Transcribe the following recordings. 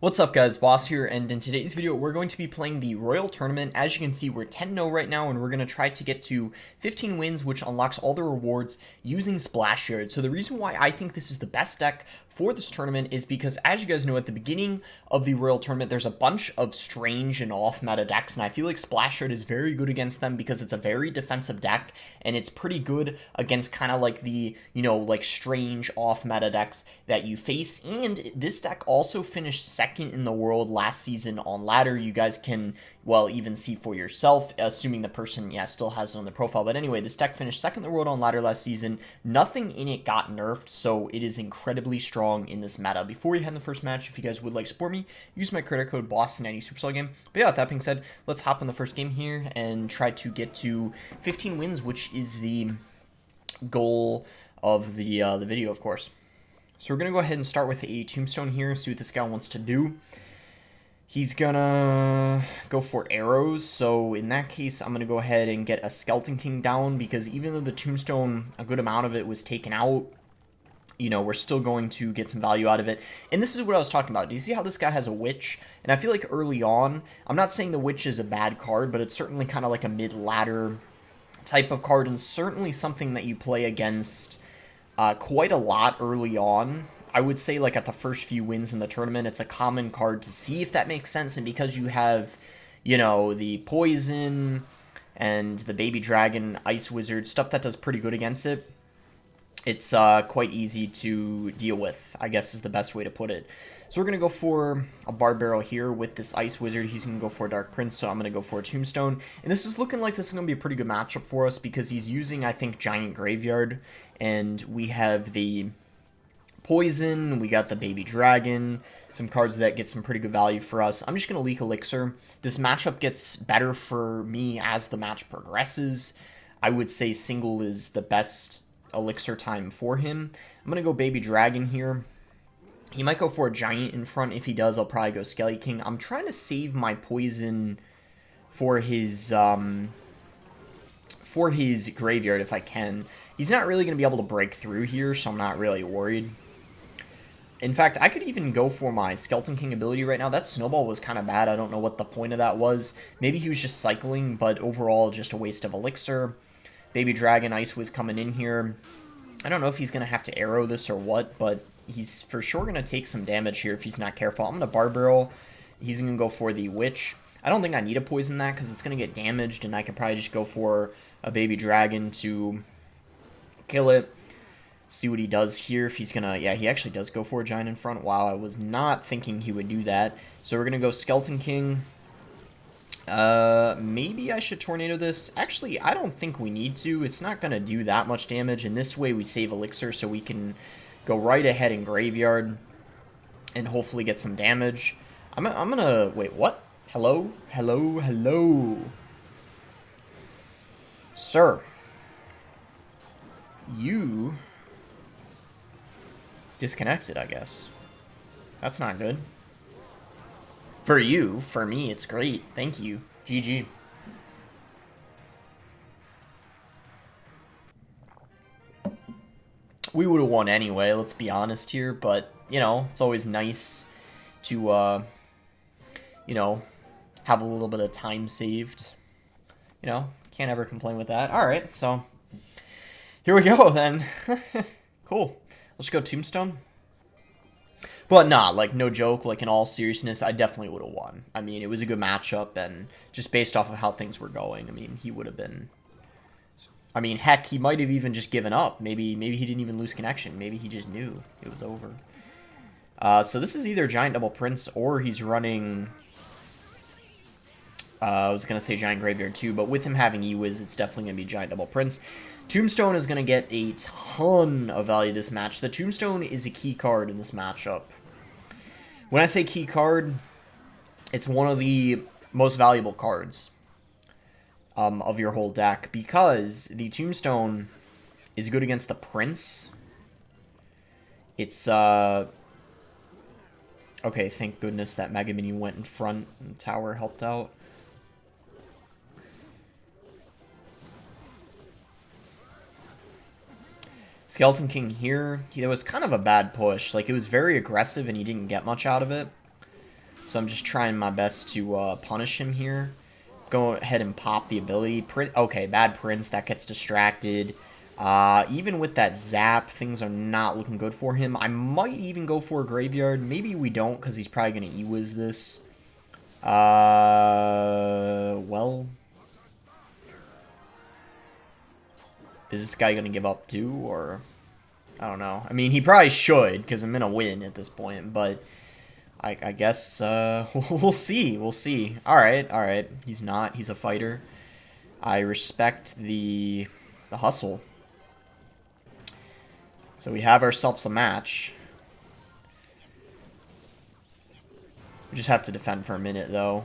What's up guys, Boss here, and in today's video we're going to be playing the Royal Tournament. As you can see, we're 10-0 right now, and we're going to try to get to 15 wins, which unlocks all the rewards using Splashyard. So the reason why I think this is the best deck for this tournament is because, as you guys know, at the beginning of the Royal Tournament, there's a bunch of strange and off-meta decks, and I feel like Splashyard is very good against them because it's a very defensive deck, and it's pretty good against kind of like the, like strange off-meta decks that you face. And this deck also finished second in the world last season on ladder. You guys can, well, even see for yourself, assuming the person, still has it on their profile. But anyway, this deck finished second in the world on ladder last season. Nothing in it got nerfed, so it is incredibly strong in this meta. Before we head in the first match, if you guys would like to support me, use my credit code BOSS in any Supercell game. But yeah, with that being said, let's hop in the first game here and try to get to 15 wins, which is the goal of the video, of course. So we're going to go ahead and start with a tombstone here, see what this guy wants to do. He's going to go for arrows, so in that case, I'm going to go ahead and get a Skeleton King down, because even though the tombstone, a good amount of it was taken out, we're still going to get some value out of it. And this is what I was talking about. Do you see how this guy has a witch? And I feel like early on, I'm not saying the witch is a bad card, but it's certainly kind of like a mid-ladder type of card, and certainly something that you play against quite a lot early on. I would say like at the first few wins in the tournament, it's a common card to see, if that makes sense. And because you have, the poison and the baby dragon, ice wizard, stuff that does pretty good against it, it's quite easy to deal with, I guess is the best way to put it. So we're going to go for a Bar Barrel here with this Ice Wizard. He's going to go for a Dark Prince, so I'm going to go for a Tombstone. And this is looking like this is going to be a pretty good matchup for us, because he's using, I think, Giant Graveyard. And we have the Poison, we got the Baby Dragon, some cards that get some pretty good value for us. I'm just going to leak Elixir. This matchup gets better for me as the match progresses. I would say single is the best Elixir time for him. I'm going to go Baby Dragon here. He might go for a Giant in front. If he does, I'll probably go Skelly King. I'm trying to save my poison for his graveyard if I can. He's not really going to be able to break through here, so I'm not really worried. In fact, I could even go for my Skeleton King ability right now. That Snowball was kind of bad. I don't know what the point of that was. Maybe he was just cycling, but overall just a waste of Elixir. Baby Dragon, Ice Wiz coming in here. I don't know if he's going to have to arrow this or what, but he's for sure going to take some damage here if he's not careful. I'm going to Bar Barrel. He's going to go for the Witch. I don't think I need to poison that because it's going to get damaged, and I could probably just go for a Baby Dragon to kill it. See what he does here. If he's going to... Yeah, he actually does go for a Giant in front. Wow, I was not thinking he would do that. So we're going to go Skeleton King. Maybe I should Tornado this. Actually, I don't think we need to. It's not going to do that much damage, and this way we save Elixir so we can go right ahead in Graveyard and hopefully get some damage. I'm gonna... Wait, what? Hello? Hello? Hello? Sir. You... disconnected, I guess. That's not good. For you. For me, it's great. Thank you. GG. We would have won anyway, let's be honest here, but, it's always nice to, have a little bit of time saved. Can't ever complain with that. Alright, so, here we go, then. Cool. Let's go Tombstone. But nah, like, no joke, like, in all seriousness, I definitely would have won. I mean, it was a good matchup, and just based off of how things were going, I mean, he would have been... I mean, heck, he might have even just given up. Maybe he didn't even lose connection. Maybe he just knew it was over. So this is either Giant Double Prince or he's running... I was going to say Giant Graveyard too, but with him having E-Wiz, it's definitely going to be Giant Double Prince. Tombstone is going to get a ton of value this match. The Tombstone is a key card in this matchup. When I say key card, it's one of the most valuable cards of your whole deck, because the Tombstone is good against the Prince. It's, okay, thank goodness that Mega Minion went in front and Tower helped out. Skeleton King here, it was kind of a bad push. Like, it was very aggressive and he didn't get much out of it. So I'm just trying my best to punish him here. Go ahead and pop the ability. Okay, bad Prince. That gets distracted. Even with that zap, things are not looking good for him. I might even go for a Graveyard. Maybe we don't, because he's probably going to E-Wiz this. Well... Is this guy going to give up too, or... I don't know. I mean, he probably should, because I'm going to win at this point, but... I guess, we'll see. We'll see. Alright. He's not. He's a fighter. I respect the hustle. So we have ourselves a match. We just have to defend for a minute, though.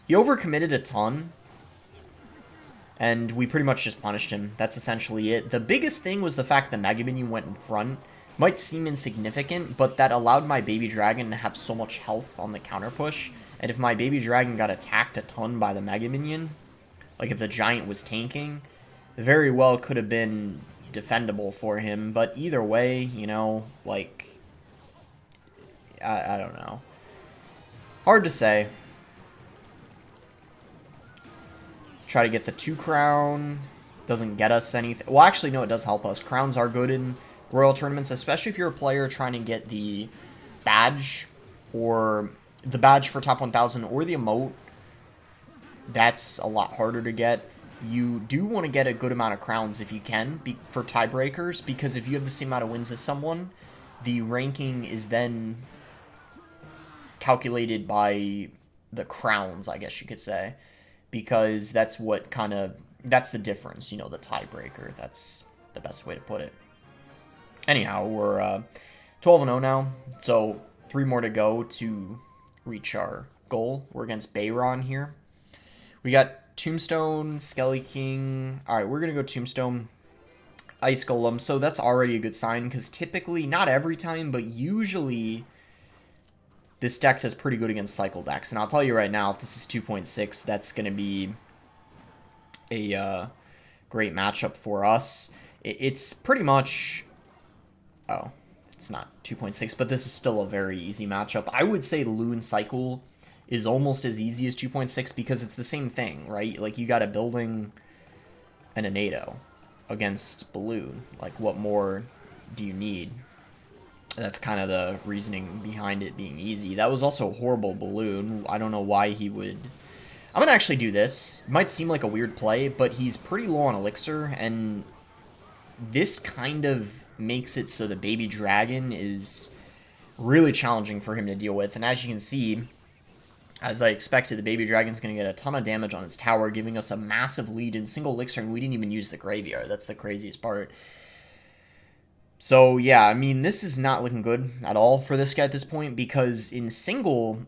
He overcommitted a ton. And we pretty much just punished him. That's essentially it. The biggest thing was the fact that Mega Minion went in front. Might seem insignificant, but that allowed my Baby Dragon to have so much health on the counter push. And if my Baby Dragon got attacked a ton by the Mega Minion, like if the Giant was tanking, very well could have been defendable for him. But either way, you know, like, I don't know. Hard to say. Try to get the 2 crown. Doesn't get us anything. Well, actually, no, it does help us. Crowns are good in Royal tournaments, especially if you're a player trying to get the badge, or the badge for top 1000, or the emote. That's a lot harder to get. You do want to get a good amount of crowns if you can, for tiebreakers, because if you have the same amount of wins as someone, the ranking is then calculated by the crowns, I guess you could say, because that's what that's the difference, you know, the tiebreaker. That's the best way to put it. Anyhow, we're 12-0 now, so 3 more to go to reach our goal. We're against Bayron here. We got Tombstone, Skelly King. Alright, we're going to go Tombstone, Ice Golem, so that's already a good sign, because typically, not every time, but usually, this deck does pretty good against Cycle decks. And I'll tell you right now, if this is 2.6, that's going to be a great matchup for us. It's pretty much... Oh, it's not 2.6, but this is still a very easy matchup. I would say Loon Cycle is almost as easy as 2.6 because it's the same thing, right? Like, you got a Building and a NATO against Balloon. Like, what more do you need? That's kind of the reasoning behind it being easy. That was also a horrible Balloon. I don't know why he would... I'm going to actually do this. It might seem like a weird play, but he's pretty low on Elixir, and this kind of makes it so the Baby Dragon is really challenging for him to deal with. And as you can see, as I expected, the Baby Dragon's going to get a ton of damage on his tower, giving us a massive lead in single Elixir, and we didn't even use the Graveyard. That's the craziest part. So, yeah, I mean, this is not looking good at all for this guy at this point, because in single,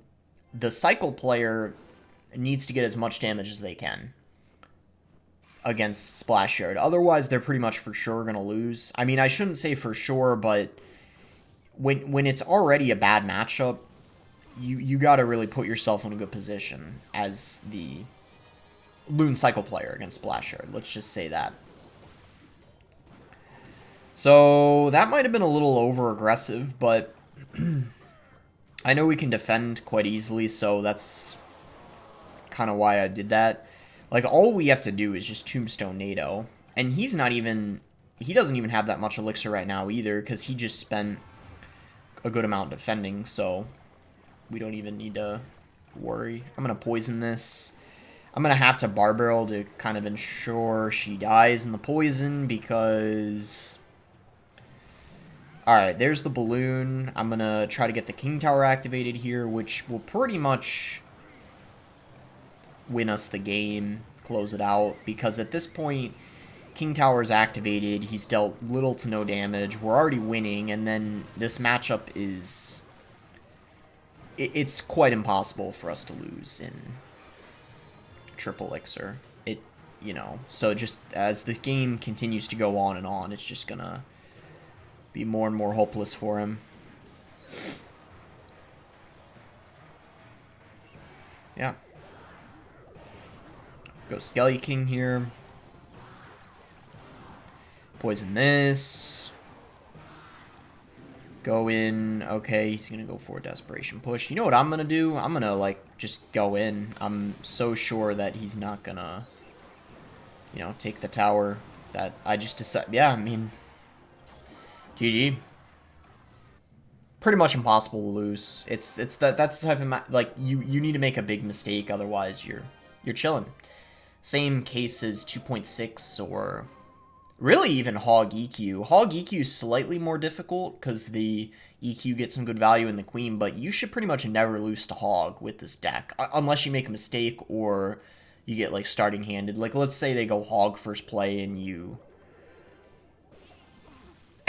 the Cycle player needs to get as much damage as they can against Splashyard. Otherwise, they're pretty much for sure going to lose. I mean, I shouldn't say for sure, but when it's already a bad matchup, you got to really put yourself in a good position as the Loon Cycle player against Splashyard. Let's just say that. So, that might have been a little over-aggressive, but I know we can defend quite easily, so that's kind of why I did that. Like, all we have to do is just Tombstone NATO. And he's not even... He doesn't even have that much Elixir right now either, because he just spent a good amount defending, so we don't even need to worry. I'm going to poison this. I'm going to have to Bar Barrel to kind of ensure she dies in the poison, because... Alright, there's the Balloon. I'm going to try to get the King Tower activated here, which will pretty much win us the game, close it out, because at this point, King Tower is activated, he's dealt little to no damage, we're already winning, and then this matchup is... It's quite impossible for us to lose in Triple Elixir. You know, so just as this game continues to go on and on, it's just gonna be more and more hopeless for him. Yeah. Go Skelly King here. Poison this. Go in. Okay, he's going to go for a desperation push. You know what I'm going to do? I'm going to, like, just go in. I'm so sure that he's not going to, you know, take the tower that I just decided. Yeah, I mean, GG. Pretty much impossible to lose. That's the type of like you need to make a big mistake, otherwise you're chilling. Same case as 2.6 or really even Hog EQ. Hog EQ is slightly more difficult because the EQ gets some good value in the Queen, but you should pretty much never lose to Hog with this deck unless you make a mistake or you get like starting handed. Like let's say they go Hog first play and you.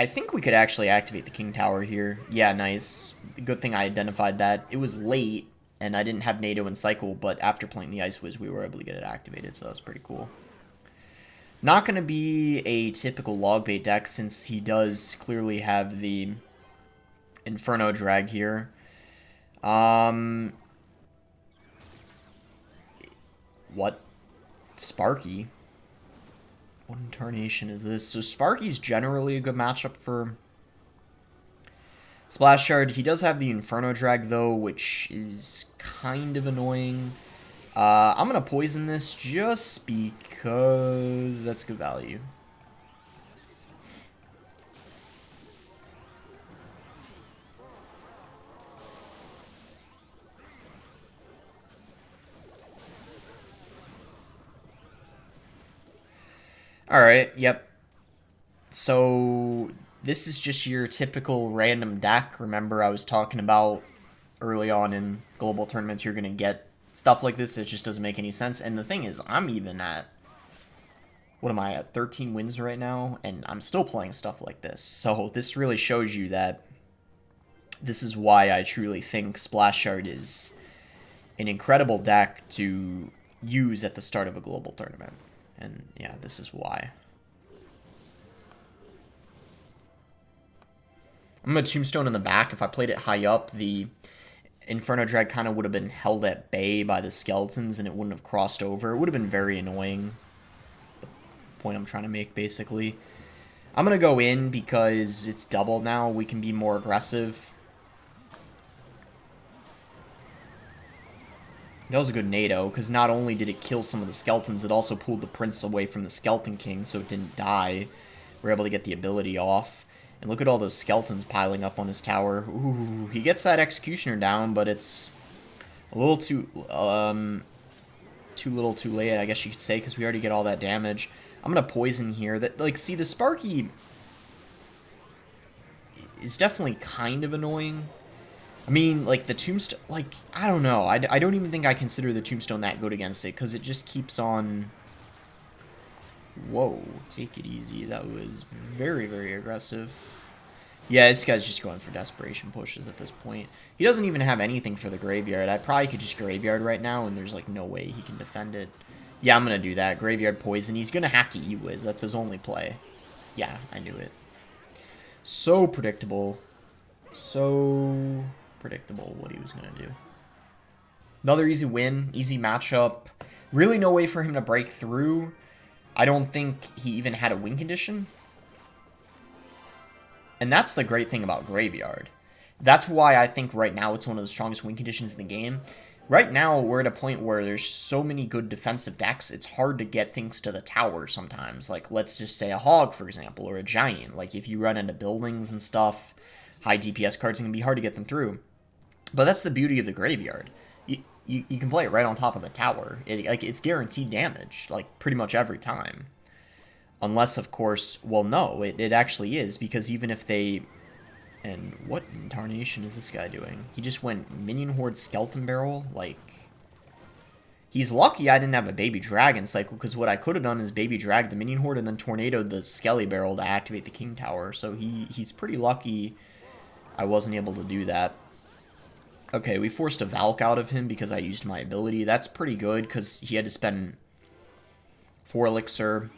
I think we could actually activate the King Tower here. Yeah, nice. Good thing I identified that. It was late, and I didn't have NATO in cycle, but after playing the Ice Wiz, we were able to get it activated, so that's pretty cool. Not going to be a typical log bait deck, since he does clearly have the Inferno drag here. What? Sparky? What incarnation is this? So Sparky's generally a good matchup for Splashyard. He does have the Inferno drag, though, which is kind of annoying. I'm going to poison this just because that's good value. Alright, yep. So, this is just your typical random deck. Remember, I was talking about early on in global tournaments, you're going to get stuff like this. It just doesn't make any sense. And the thing is, I'm even at, what am I at, 13 wins right now? And I'm still playing stuff like this. So, this really shows you that this is why I truly think Splashyard is an incredible deck to use at the start of a global tournament. And yeah, this is why. I'm going to Tombstone in the back. If I played it high up, the Inferno Drag kind of would have been held at bay by the skeletons and it wouldn't have crossed over. It would have been very annoying. The point I'm trying to make, basically. I'm going to go in because it's doubled now. We can be more aggressive. That was a good NATO, because not only did it kill some of the skeletons, it also pulled the prince away from the Skeleton King, so it didn't die. We're able to get the ability off. And look at all those skeletons piling up on his tower. Ooh, he gets that Executioner down, but it's a little too little too late, I guess you could say, because we already get all that damage. I'm going to poison here. That, like, see, the Sparky is definitely kind of annoying. I mean, like, the Tombstone, like, I don't know. I don't even think I consider the Tombstone that good against it, because it just keeps on... Whoa, take it easy. That was very, very aggressive. Yeah, this guy's just going for desperation pushes at this point. He doesn't even have anything for the Graveyard. I probably could just Graveyard right now, and there's, like, no way he can defend it. Yeah, I'm going to do that. Graveyard Poison. He's going to have to E-Wiz. That's his only play. Yeah, I knew it. So predictable. So... predictable what he was going to do. Another easy win, easy matchup. Really no way for him to break through. I don't think he even had a win condition. And that's the great thing about Graveyard. That's why I think right now it's one of the strongest win conditions in the game. Right now, we're at a point where there's so many good defensive decks, it's hard to get things to the tower sometimes. Like, let's just say a Hog, for example, or a Giant. Like, if you run into buildings and stuff, high DPS cards, it can be hard to get them through. But that's the beauty of the Graveyard. You can play it right on top of the tower. It's guaranteed damage, like, pretty much every time. Unless, of course, well, no, it actually is, because even if they... And what incarnation is this guy doing? He just went Minion Horde Skeleton Barrel, like... He's lucky I didn't have a Baby Dragon cycle, because what I could have done is Baby Drag the Minion Horde and then Tornadoed the Skelly Barrel to activate the King Tower. So he's pretty lucky I wasn't able to do that. Okay, we forced a Valk out of him because I used my ability. That's pretty good, because he had to spend 4 Elixir.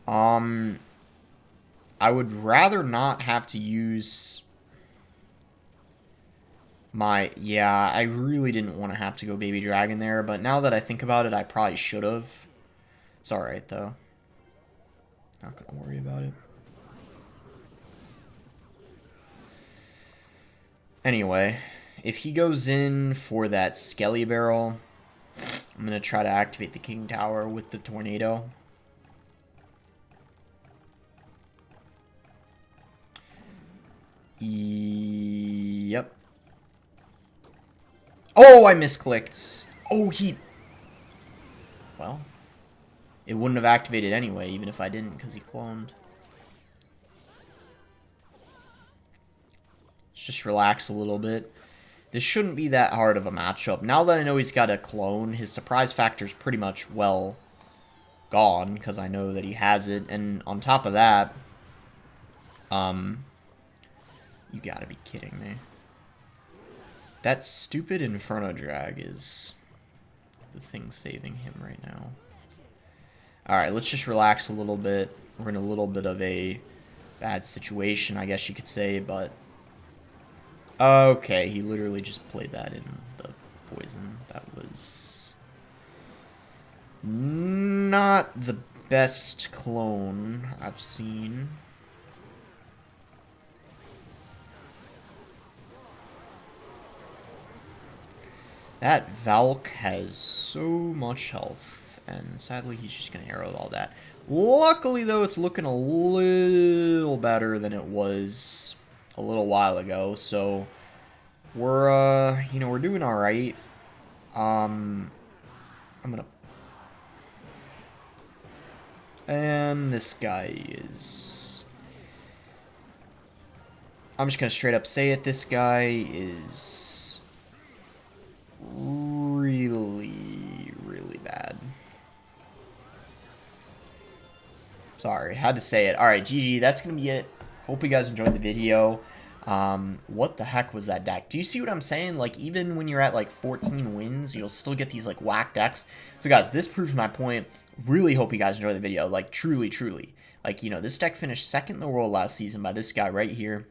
I would rather not have to use my... Yeah, I really didn't want to have to go Baby Dragon there, but now that I think about it, I probably should have. It's alright, though. Not gonna worry about it. Anyway, if he goes in for that Skelly Barrel, I'm gonna try to activate the King Tower with the Tornado. Yep. Oh, I misclicked. Oh, well, it wouldn't have activated anyway, even if I didn't, because he cloned. Let's just relax a little bit. This shouldn't be that hard of a matchup. Now that I know he's got a clone, his surprise factor is pretty much, well, gone, because I know that he has it. And on top of that, you gotta be kidding me. That stupid Inferno Drag is the thing saving him right now. Alright, let's just relax a little bit. We're in a little bit of a bad situation, I guess you could say, but... Okay, he literally just played that in the poison. That was... not the best clone I've seen. That Valk has so much health, and sadly he's just going to arrow all that. Luckily, though, it's looking a little better than it was a little while ago, so we're, you know, we're doing alright. I'm going to... And this guy is... I'm just going to straight up say it, this guy is... really bad. Sorry, had to say it. Alright, GG, that's gonna be it. Hope you guys enjoyed the video. What the heck was that deck? Do you see what I'm saying? Like, even when you're at like 14 wins, you'll still get these like whack decks. So guys, this proves my point. Really hope you guys enjoyed the video. Like, truly. Like, you know, this deck finished second in the world last season by this guy right here.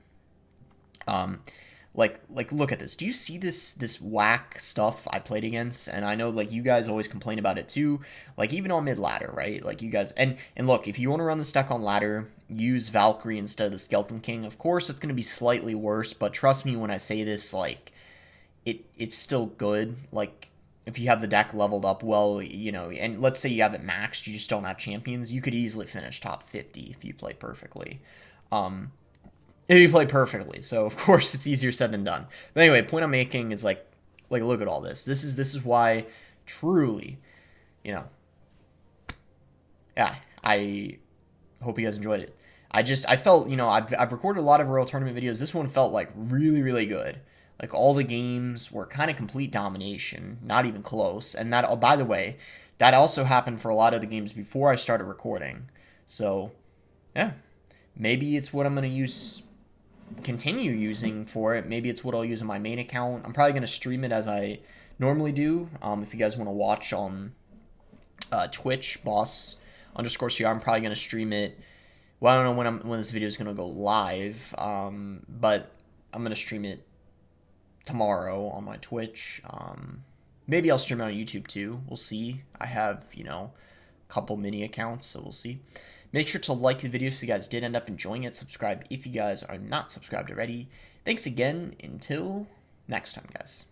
Like, look at this. Do you see this whack stuff I played against? And I know, like, you guys always complain about it too. Like, even on mid-ladder, right? Like, you guys... And look, if you want to run this deck on ladder, use Valkyrie instead of the Skeleton King. Of course, it's going to be slightly worse, but trust me when I say this, like, it's still good. Like, if you have the deck leveled up well, you know, and let's say you have it maxed, you just don't have champions, you could easily finish top 50 if you play perfectly. If you play perfectly, so of course it's easier said than done. But anyway, point I'm making is like look at all this. This is why, truly, you know. Yeah, I hope you guys enjoyed it. I felt, you know, I've recorded a lot of Royal Tournament videos. This one felt like really good. Like all the games were kind of complete domination, not even close. And that, oh, by the way, that also happened for a lot of the games before I started recording. So, yeah, maybe it's what I'm gonna continue using for it. Maybe it's what I'll use on my main account. I'm probably going to stream it as I normally do. If you guys want to watch on Twitch, boss_CR, I'm probably going to stream it. Well, I don't know when this video is going to go live, but I'm going to stream it tomorrow on my Twitch. Maybe I'll stream it on YouTube too. We'll see. I have, you know, a couple mini accounts, so we'll see. Make sure to like the video if you guys did end up enjoying it. Subscribe if you guys are not subscribed already. Thanks again. Until next time, guys.